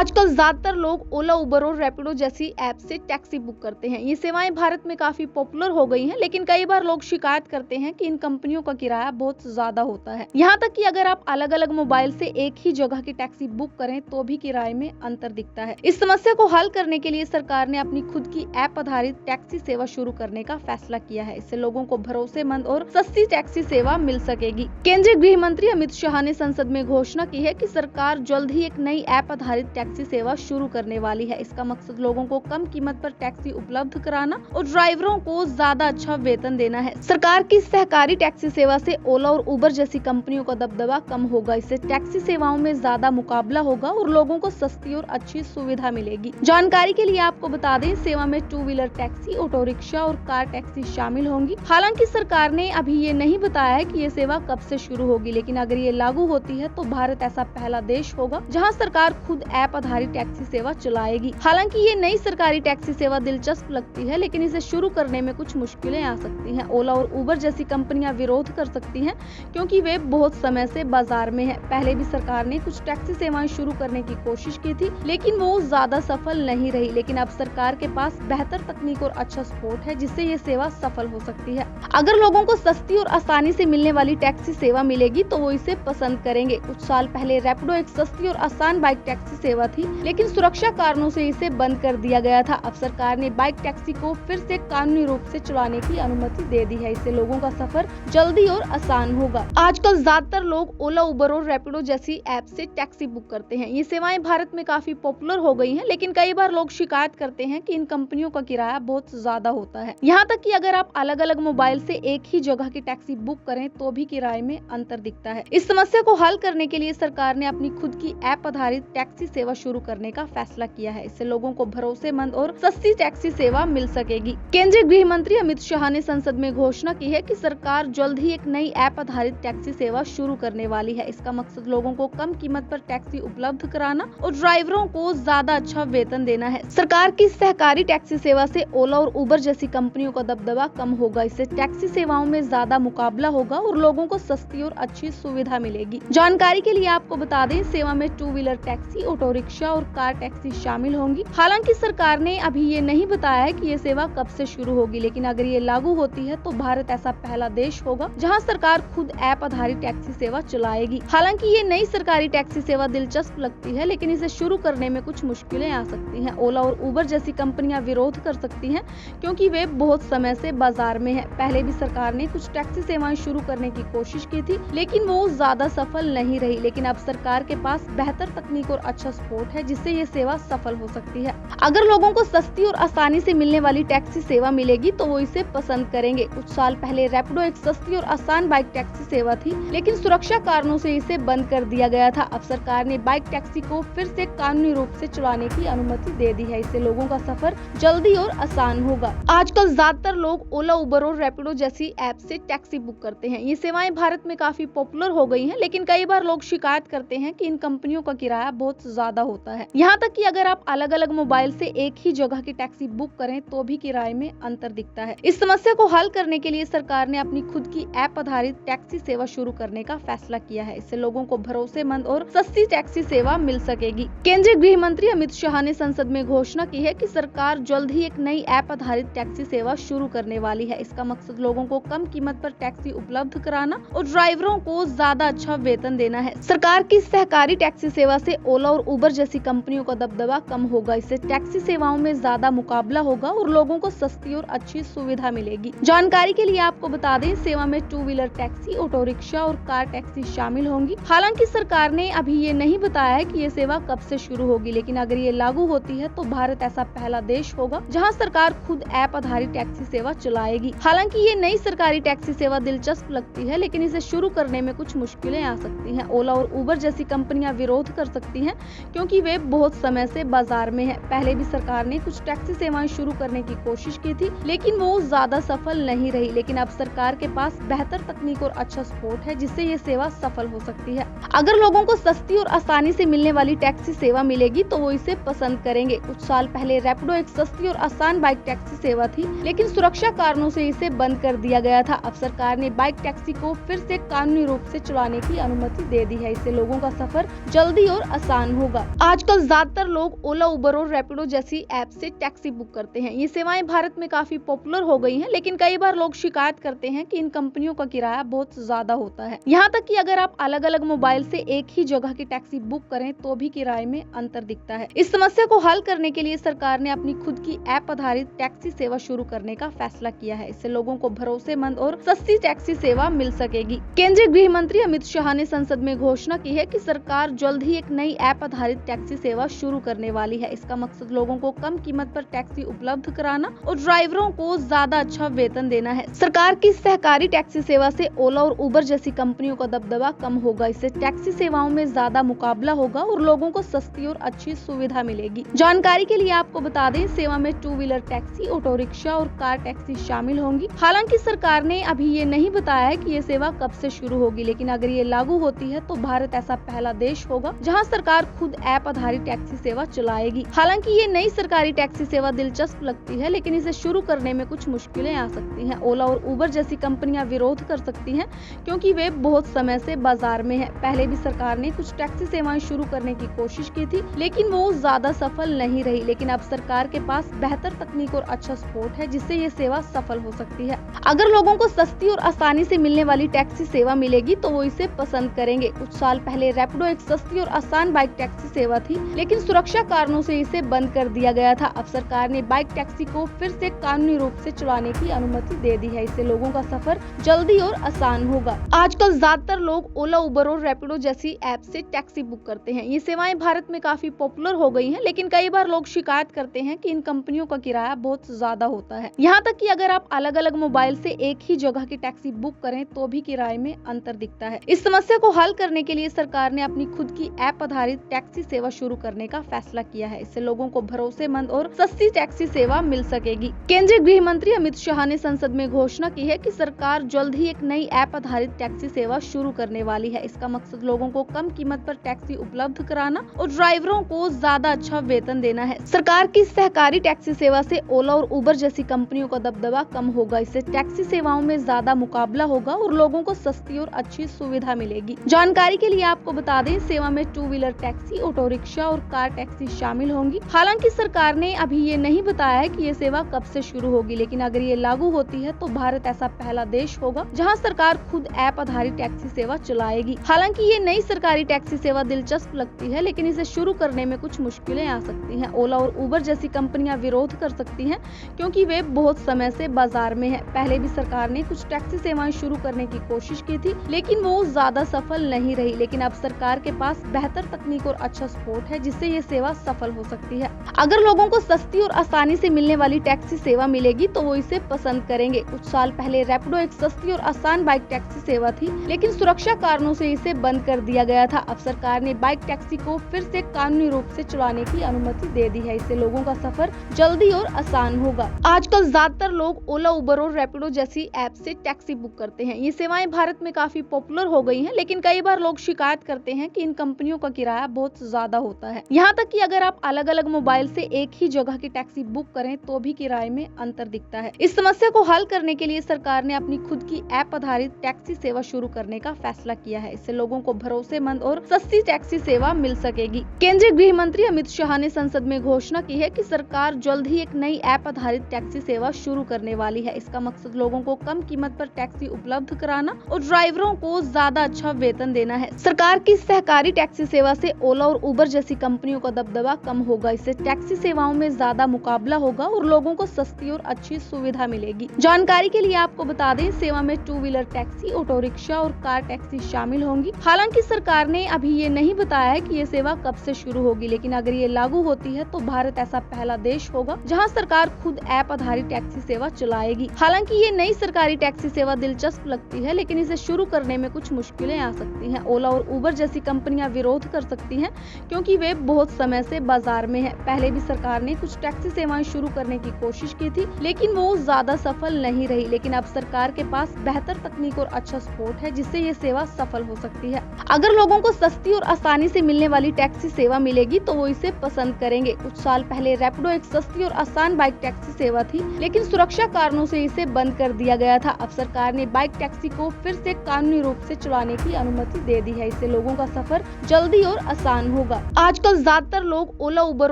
आजकल ज्यादातर लोग ओला, उबर और रैपिडो जैसी ऐप से टैक्सी बुक करते हैं। ये सेवाएं भारत में काफी पॉपुलर हो गई हैं, लेकिन कई बार लोग शिकायत करते हैं कि इन कंपनियों का किराया बहुत ज्यादा होता है। यहाँ तक कि अगर आप अलग अलग मोबाइल से एक ही जगह की टैक्सी बुक करें तो भी किराए में अंतर दिखता है। इस समस्या को हल करने के लिए सरकार ने अपनी खुद की ऐप आधारित टैक्सी सेवा शुरू करने का फैसला किया है। इससे लोगों को भरोसेमंद और सस्ती टैक्सी सेवा मिल सकेगी। केंद्रीय गृह मंत्री अमित शाह ने संसद में घोषणा की है कि सरकार जल्द ही एक नई ऐप आधारित टैक्सी सेवा शुरू करने वाली है। इसका मकसद लोगों को कम कीमत पर टैक्सी उपलब्ध कराना और ड्राइवरों को ज्यादा अच्छा वेतन देना है। सरकार की सहकारी टैक्सी सेवा से ओला और उबर जैसी कंपनियों का दबदबा कम होगा। इससे टैक्सी सेवाओं में ज्यादा मुकाबला होगा और लोगों को सस्ती और अच्छी सुविधा मिलेगी। जानकारी के लिए आपको बता दें, सेवा में 2 व्हीलर टैक्सी, ऑटो रिक्शा और कार टैक्सी शामिल होंगी। हालांकि सरकार ने अभी ये नहीं बताया है कि ये सेवा कब से शुरू होगी, लेकिन अगर ये लागू होती है तो भारत ऐसा पहला देश होगा जहाँ सरकार खुद ऐप आधारित टैक्सी सेवा चलाएगी। हालांकि ये नई सरकारी टैक्सी सेवा दिलचस्प लगती है, लेकिन इसे शुरू करने में कुछ मुश्किलें आ सकती हैं। ओला और उबर जैसी कंपनियां विरोध कर सकती हैं, क्योंकि वे बहुत समय से बाजार में है। पहले भी सरकार ने कुछ टैक्सी सेवाएं शुरू करने की कोशिश की थी, लेकिन वो ज्यादा सफल नहीं रही। लेकिन अब सरकार के पास बेहतर तकनीक और अच्छा सपोर्ट है, जिससे ये सेवा सफल हो सकती है। अगर लोगों को सस्ती और आसानी से मिलने वाली टैक्सी सेवा मिलेगी तो वो इसे पसंद करेंगे। कुछ साल पहले रैपिडो एक सस्ती और आसान बाइक टैक्सी सेवा थी, लेकिन सुरक्षा कारणों से इसे बंद कर दिया गया था। अब सरकार ने बाइक टैक्सी को फिर से कानूनी रूप से चलाने की अनुमति दे दी है। इससे लोगों का सफर जल्दी और आसान होगा। आजकल ज्यादातर लोग ओला, उबर और रैपिडो जैसी ऐप से टैक्सी बुक करते हैं। ये सेवाएं भारत में काफी पॉपुलर हो गई हैं, लेकिन कई बार लोग शिकायत करते हैं कि इन कंपनियों का किराया बहुत ज्यादा होता है। यहाँ तक कि अगर आप अलग अलग मोबाइल से एक ही जगह की टैक्सी बुक करें तो भी किराए में अंतर दिखता है। इस समस्या को हल करने के लिए सरकार ने अपनी खुद की ऐप आधारित टैक्सी सेवा शुरू करने का फैसला किया है। इससे लोगों को भरोसेमंद और सस्ती टैक्सी सेवा मिल सकेगी। केंद्रीय गृह मंत्री अमित शाह ने संसद में घोषणा की है कि सरकार जल्द ही एक नई ऐप आधारित टैक्सी सेवा शुरू करने वाली है। इसका मकसद लोगों को कम कीमत पर टैक्सी उपलब्ध कराना और ड्राइवरों को ज्यादा अच्छा वेतन देना है। सरकार की सहकारी टैक्सी सेवा से ओला और उबर जैसी कंपनियों का दबदबा कम होगा। इससे टैक्सी सेवाओं में ज्यादा मुकाबला होगा और लोगों को सस्ती और अच्छी सुविधा मिलेगी। जानकारी के लिए आपको बता दें, सेवा में 2 व्हीलर टैक्सी, ऑटो रिक्शा और कार टैक्सी शामिल होंगी। हालांकि सरकार ने अभी ये नहीं बताया है कि ये सेवा कब से शुरू होगी, लेकिन अगर ये लागू होती है तो भारत ऐसा पहला देश होगा जहां सरकार खुद ऐप आधारित टैक्सी सेवा चलाएगी। हालांकि ये नई सरकारी टैक्सी सेवा दिलचस्प लगती है, लेकिन इसे शुरू करने में कुछ मुश्किलें आ सकती हैं। ओला और उबर जैसी कंपनियां विरोध कर सकती हैं, क्योंकि वे बहुत समय से बाजार में है। पहले भी सरकार ने कुछ टैक्सी सेवाएं शुरू करने की कोशिश की थी, लेकिन वो ज्यादा सफल नहीं रही। लेकिन अब सरकार के पास बेहतर तकनीक और अच्छा सपोर्ट है, जिससे ये सेवा सफल हो सकती है। अगर लोगों को सस्ती और आसानी से मिलने वाली टैक्सी सेवा मिलेगी तो वो इसे पसंद करेंगे। कुछ साल पहले रैपिडो एक सस्ती और आसान बाइक टैक्सी सेवा थी, लेकिन सुरक्षा कारणों से इसे बंद कर दिया गया था। अब सरकार ने बाइक टैक्सी को फिर से कानूनी रूप से चलाने की अनुमति दे दी है। इससे लोगों का सफर जल्दी और आसान होगा। आजकल ज्यादातर लोग ओला, उबर और रैपिडो जैसी ऐप से टैक्सी बुक करते हैं। ये सेवाएं भारत में काफी पॉपुलर हो गई हैं, लेकिन कई बार लोग शिकायत करते हैं कि इन कंपनियों का किराया बहुत ज्यादा होता है। यहाँ तक कि अगर आप अलग अलग मोबाइल से एक ही जगह की टैक्सी बुक करें तो भी किराए में अंतर दिखता है। इस समस्या को हल करने के लिए सरकार ने अपनी खुद की ऐप आधारित टैक्सी सेवा शुरू करने का फैसला किया है। इससे लोगों को भरोसेमंद और सस्ती टैक्सी सेवा मिल सकेगी। केंद्रीय गृह मंत्री अमित शाह ने संसद में घोषणा की है कि सरकार जल्द ही एक नई ऐप आधारित टैक्सी सेवा शुरू करने वाली है। इसका मकसद लोगों को कम कीमत पर टैक्सी उपलब्ध कराना और ड्राइवरों को ज्यादा अच्छा वेतन देना है। सरकार की सहकारी टैक्सी सेवा से ओला और उबर जैसी कंपनियों का दबदबा कम होगा। इससे टैक्सी सेवाओं में ज्यादा मुकाबला होगा और लोगों को सस्ती और अच्छी सुविधा मिलेगी। जानकारी के लिए आपको बता दें, सेवा में 2 व्हीलर टैक्सी, ऑटो रिक्शा और कार टैक्सी शामिल होंगी। हालांकि सरकार ने अभी ये नहीं बताया है कि ये सेवा कब से शुरू होगी, लेकिन अगर ये लागू होती है तो भारत ऐसा पहला देश होगा जहां सरकार खुद ऐप आधारित टैक्सी सेवा चलाएगी। हालांकि ये नई सरकारी टैक्सी सेवा दिलचस्प लगती है, लेकिन इसे शुरू करने में कुछ मुश्किलें आ सकती हैं। ओला और उबर जैसी कंपनियां विरोध कर सकती हैं, क्योंकि वे बहुत समय से बाजार में है। पहले भी सरकार ने कुछ टैक्सी सेवाएं शुरू करने की कोशिश की थी, लेकिन वो ज्यादा सफल नहीं रही। लेकिन अब सरकार के पास बेहतर तकनीक और अच्छा सपोर्ट है, जिससे ये सेवा सफल हो सकती है। अगर लोगों को सस्ती और आसानी से मिलने वाली टैक्सी सेवा मिलेगी तो वो इसे पसंद करेंगे। कुछ साल पहले रैपिडो एक सस्ती और आसान बाइक टैक्सी सेवा थी, लेकिन सुरक्षा कारणों से इसे बंद कर दिया गया था। अब सरकार ने बाइक टैक्सी को फिर से कानूनी रूप से चलाने की अनुमति दे दी है। इससे लोगों का सफर जल्दी और आसान होगा। आजकल ज्यादातर लोग ओला, उबर और रैपिडो जैसी ऐप से टैक्सी बुक करते हैं। ये सेवाएं भारत में काफी पॉपुलर हो गई हैं, लेकिन कई बार लोग शिकायत करते हैं कि इन कंपनियों का किराया बहुत ज्यादा होता है। यहाँ तक कि अगर आप अलग अलग मोबाइल से एक ही जगह की टैक्सी बुक करें तो भी किराए में अंतर दिखता है। इस समस्या को हल करने के लिए सरकार ने अपनी खुद की ऐप आधारित टैक्सी सेवा शुरू करने का फैसला किया है। इससे लोगों को भरोसेमंद और सस्ती टैक्सी सेवा मिल सकेगी। केंद्रीय गृह मंत्री अमित शाह ने संसद में घोषणा की है कि सरकार जल्द ही एक नई ऐप आधारित टैक्सी सेवा शुरू करने वाली है। इसका मकसद लोगों को कम कीमत पर टैक्सी उपलब्ध कराना और ड्राइवरों को ज्यादा अच्छा वेतन देना है। सरकार की सहकारी टैक्सी सेवा से ओला और उबर जैसी कंपनियों का दबदबा कम होगा। इससे टैक्सी सेवाओं में ज्यादा मुकाबला होगा और लोगों को सस्ती और अच्छी सुविधा मिलेगी। जानकारी के लिए आपको बता दें, सेवा में 2 व्हीलर टैक्सी, ऑटो रिक्शा और कार टैक्सी शामिल होंगी। हालांकि सरकार ने अभी ये नहीं बताया है कि ये सेवा कब से शुरू होगी, लेकिन अगर ये लागू होती है तो भारत ऐसा पहला देश होगा जहां सरकार खुद ऐप आधारित टैक्सी सेवा चलाएगी। हालांकि ये नई सरकारी टैक्सी सेवा दिलचस्प लगती है, लेकिन इसे शुरू करने में कुछ मुश्किलें आ सकती हैं। ओला और उबर जैसी कंपनियां विरोध कर सकती हैं, क्योंकि वे बहुत समय से बाजार में है। पहले भी सरकार ने कुछ टैक्सी सेवाएं शुरू करने की कोशिश की थी, लेकिन वो ज्यादा सफल नहीं रही। लेकिन अब सरकार के पास बेहतर तकनीक और अच्छा सपोर्ट है, जिससे ये सेवा सफल हो सकती है। अगर लोगों को सस्ती और आसानी से मिलने वाली टैक्सी सेवा मिलेगी तो वो इसे पसंद करेंगे। कुछ साल पहले रैपिडो एक सस्ती और आसान बाइक टैक्सी सेवा थी, लेकिन सुरक्षा कारणों से इसे बंद कर दिया गया था। अब सरकार ने बाइक टैक्सी को फिर से कानूनी रूप से चलाने की अनुमति दे दी है। इससे लोगों का सफर जल्दी और आसान होगा। आजकल ज्यादातर लोग ओला, उबर और रैपिडो जैसी ऐप से टैक्सी बुक करते हैं। ये सेवाएं भारत में काफी पॉपुलर हो गई हैं, लेकिन कई बार लोग शिकायत करते हैं कि इन कंपनियों का किराया बहुत ज्यादा होता है। यहाँ तक कि अगर आप अलग अलग मोबाइल से एक ही जगह की टैक्सी बुक करें तो भी किराए में अंतर दिखता है। इस समस्या को हल करने के लिए सरकार ने अपनी खुद की ऐप आधारित टैक्सी सेवा शुरू करने का फैसला किया है। इससे लोगों को भरोसेमंद और सस्ती टैक्सी सेवा मिल सकेगी। केंद्रीय गृह मंत्री अमित शाह ने संसद में घोषणा की है कि सरकार जल्द ही एक नई ऐप आधारित टैक्सी सेवा शुरू करने वाली है। इसका मकसद लोगों को कम कीमत पर टैक्सी उपलब्ध कराना और ड्राइवरों को ज्यादा अच्छा वेतन देना है। सरकार की सहकारी टैक्सी सेवा से ओला और उबर जैसी कंपनियों का दबदबा कम होगा। इससे टैक्सी सेवाओं में ज्यादा मुकाबला होगा और लोगों को सस्ती और अच्छी सुविधा मिलेगी। जानकारी के लिए आपको बता दें, सेवा में 2 व्हीलर टैक्सी, ऑटो रिक्शा और कार टैक्सी शामिल होंगी। हालांकि सरकार ने अभी ये नहीं बताया है कि ये सेवा कब से शुरू होगी, लेकिन अगर ये लागू होती है तो भारत ऐसा पहला देश होगा जहां सरकार खुद ऐप आधारित टैक्सी सेवा चलाएगी। हालांकि ये नई सरकारी टैक्सी सेवा दिलचस्प लगती है, लेकिन इसे शुरू करने में कुछ मुश्किलें आ सकती हैं। ओला और उबर जैसी कंपनियां विरोध कर सकती हैं, क्योंकि वे बहुत समय से बाजार में है। पहले भी सरकार ने कुछ टैक्सी सेवाएं शुरू करने की कोशिश की थी, लेकिन वो ज्यादा सफल नहीं रही। लेकिन अब सरकार के पास बेहतर तकनीक और अच्छा सपोर्ट है, जिससे ये सेवा सफल हो सकती है। अगर लोगों को सस्ती और आसानी से मिलने वाली टैक्सी सेवा मिलेगी तो वो इसे पसंद करेंगे। कुछ साल पहले रैपिडो एक सस्ती और आसान बाइक टैक्सी सेवा थी, लेकिन सुरक्षा कारणों से इसे बंद कर दिया गया था। अब सरकार ने बाइक टैक्सी को फिर से कानूनी रूप से चलाने की अनुमति दे दी है। इससे लोगों का सफर जल्दी और आसान होगा। आजकल ज्यादातर लोग ओला, उबर और रैपिडो जैसी ऐप से टैक्सी बुक करते हैं। ये सेवाएं भारत में काफी पॉपुलर हो गई हैं, लेकिन कई बार लोग शिकायत करते हैं कि इन कंपनियों का किराया बहुत ज्यादा होता है। यहाँ तक कि अगर आप अलग अलग मोबाइल से एक ही जगह की टैक्सी बुक करें तो भी किराए में अंतर दिखता है। इस समस्या को हल करने के लिए सरकार ने अपनी खुद की ऐप आधारित टैक्सी सेवा शुरू करने का फैसला किया है। इससे लोगों को भरोसेमंद और सस्ती टैक्सी सेवा मिल सकेगी। केंद्रीय गृह मंत्री अमित शाह ने संसद में घोषणा की है कि सरकार जल्द ही एक नई ऐप आधारित टैक्सी सेवा शुरू करने वाली है। इसका मकसद लोगों को कम कीमत पर टैक्सी उपलब्ध कराना और ड्राइवरों को ज्यादा अच्छा वेतन देना है। सरकार की सहकारी टैक्सी सेवा से ओला और उबर जैसी कंपनियों का दबदबा कम होगा। इससे टैक्सी सेवाओं में ज्यादा मुकाबला होगा और लोगों को सस्ती और अच्छी सुविधा मिलेगी। जानकारी के लिए आपको बता दें, सेवा में 2 व्हीलर टैक्सी, ऑटो रिक्शा और कार टैक्सी शामिल होंगी। हालांकि सरकार ने अभी ये नहीं बताया है कि ये सेवा कब से शुरू होगी, लेकिन अगर ये लागू होती है तो भारत ऐसा पहला देश होगा जहां सरकार खुद ऐप आधारित टैक्सी सेवा चलाएगी। हालांकि ये नई सरकारी टैक्सी सेवा दिलचस्प लगती है, लेकिन इसे शुरू करने में कुछ मुश्किलें आ सकती हैं। ओला और उबर जैसी कंपनियां विरोध कर सकती हैं, क्योंकि वे बहुत समय से बाजार में है। पहले भी सरकार ने कुछ टैक्सी सेवाएं शुरू करने की कोशिश की थी, लेकिन वो ज्यादा सफल नहीं रही। लेकिन अब सरकार के पास बेहतर तकनीक और अच्छा सपोर्ट है, जिससे ये सेवा सफल हो सकती है। अगर लोगों को सस्ती और आसानी से मिलने वाली टैक्सी सेवा मिलेगी तो वो इसे पसंद करेंगे। कुछ साल पहले रैपिडो एक सस्ती और आसान बाइक टैक्सी सेवा थी, लेकिन सुरक्षा कारणों से इसे बंद कर दिया गया था। अब सरकार ने बाइक टैक्सी को फिर से कानूनी रूप से चलाने की अनुमति दे दी है। इससे लोगों का सफर जल्दी और आसान हो होगा। आजकल ज्यादातर लोग ओला, उबर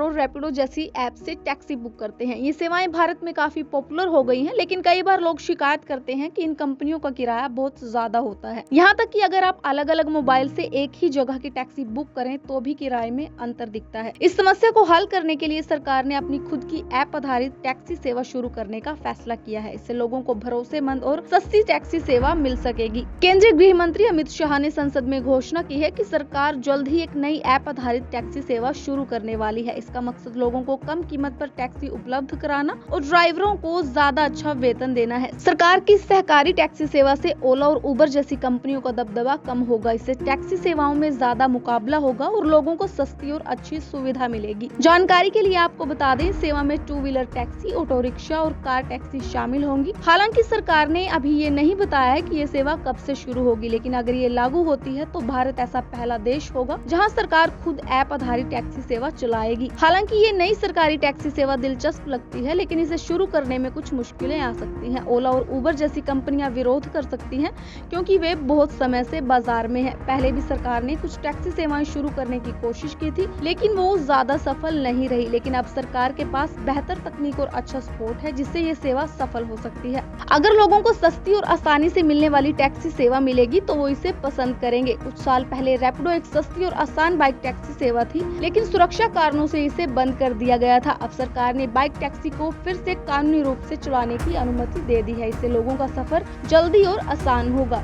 और रैपिडो जैसी ऐप से टैक्सी बुक करते हैं। ये सेवाएं भारत में काफी पॉपुलर हो गई हैं, लेकिन कई बार लोग शिकायत करते हैं कि इन कंपनियों का किराया बहुत ज्यादा होता है। यहाँ तक कि अगर आप अलग अलग मोबाइल से एक ही जगह की टैक्सी बुक करें तो भी किराए में अंतर दिखता है। इस समस्या को हल करने के लिए सरकार ने अपनी खुद की ऐप आधारित टैक्सी सेवा शुरू करने का फैसला किया है। इससे लोगों को भरोसेमंद और सस्ती टैक्सी सेवा मिल सकेगी। केंद्रीय गृह मंत्री अमित शाह ने संसद में घोषणा की है कि सरकार जल्द ही एक नई ऐप आधारित टैक्सी सेवा शुरू करने वाली है। इसका मकसद लोगों को कम कीमत पर टैक्सी उपलब्ध कराना और ड्राइवरों को ज्यादा अच्छा वेतन देना है। सरकार की सहकारी टैक्सी सेवा से ओला और उबर जैसी कंपनियों का दबदबा कम होगा। इससे टैक्सी सेवाओं में ज्यादा मुकाबला होगा और लोगों को सस्ती और अच्छी सुविधा मिलेगी। जानकारी के लिए आपको बता दें, सेवा में 2 व्हीलर टैक्सी, ऑटो रिक्शा और कार टैक्सी शामिल होंगी। हालांकि सरकार ने अभी ये नहीं बताया है कि ये सेवा कब से शुरू होगी, लेकिन अगर ये लागू होती है तो भारत ऐसा पहला देश होगा जहां सरकार खुद ऐप आधारित टैक्सी सेवा चलाएगी। हालांकि ये नई सरकारी टैक्सी सेवा दिलचस्प लगती है, लेकिन इसे शुरू करने में कुछ मुश्किलें आ सकती हैं। ओला और उबर जैसी कंपनियां विरोध कर सकती हैं क्योंकि वे बहुत समय से बाजार में है। पहले भी सरकार ने कुछ टैक्सी सेवाएं शुरू करने की कोशिश की थी, लेकिन वो ज्यादा सफल नहीं रही। लेकिन अब सरकार के पास बेहतर तकनीक और अच्छा सपोर्ट है, जिससे ये सेवा सफल हो सकती है। अगर लोगों को सस्ती और आसानी से मिलने वाली टैक्सी सेवा मिलेगी तो वो इसे पसंद करेंगे। कुछ साल पहले रैपिडो एक सस्ती और आसान बाइक टैक्सी सेवा थी, लेकिन सुरक्षा कारणों से इसे बंद कर दिया गया था। अब सरकार ने बाइक टैक्सी को फिर से कानूनी रूप से चलाने की अनुमति दे दी है। इससे लोगों का सफर जल्दी और आसान होगा।